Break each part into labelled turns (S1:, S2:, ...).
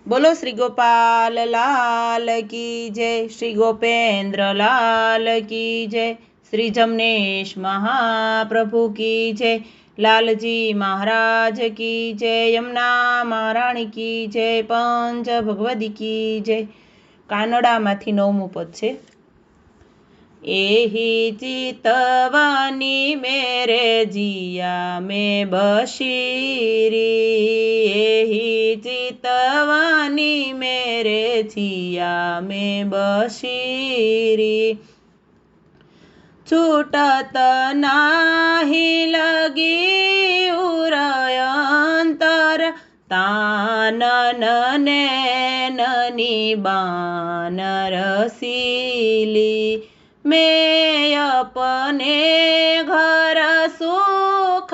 S1: बोलो श्री गोपाल लाल की जय, श्री गोपेंद्र लाल की जय, श्री जमनेश महाप्रभु की जय, लालजी महाराज की जय, यमुना महाराणी की जय, पंच भगवती की जय। कानडामांथी 9मुं पद छे। एही चितवानी मेरे जिया में बशीरी, एही चितवानी मेरे जिया में बशीरी, छूटत नाही लगी उरयंतर, तानन नैननी बानर सीली, मैं अपने घर सुख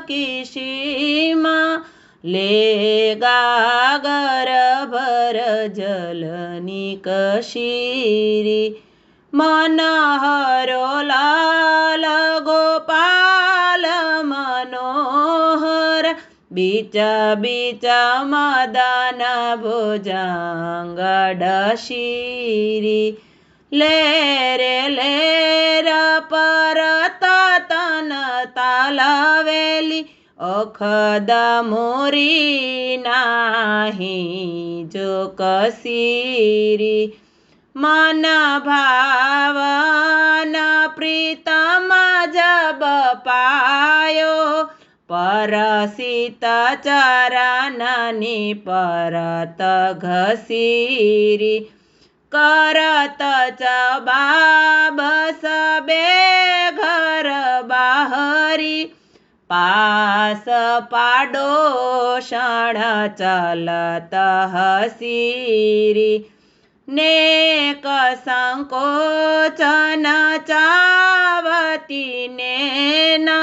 S1: की सीमा, ले गागर भर जलनी कशीरी, मनहरो लाल गोपाल मनोहर, बीच बीच मदन भुजंग डशीरी, लेर परत तन तालवेली, ओखद मोरी नाही जो कसीरी, मन भावन प्रीतम जब पायो, परसित चरणनी परत घसीरी, करत जबाब सबे घर बाहरी, पास पाडोषण चलत हसीरी, नेक संकोचन चावती नेना,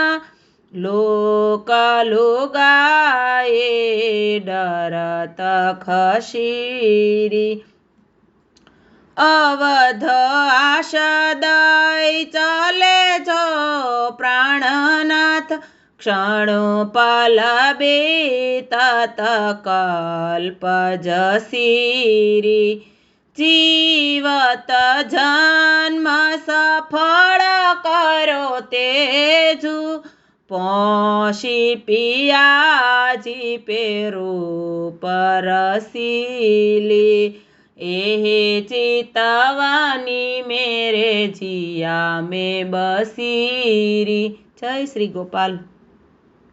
S1: लोक लुगाए डरत खशीरी, अवध आशदय चले जो प्राणनाथ, क्षणोपल बीतत कल्प जसीरी, जीवत जन्म सफल करो तेजु, पौषी पियाजी पेरू परसीली, एहे चितवानी मेरे जिया में बसीरी। जय श्री गोपाल।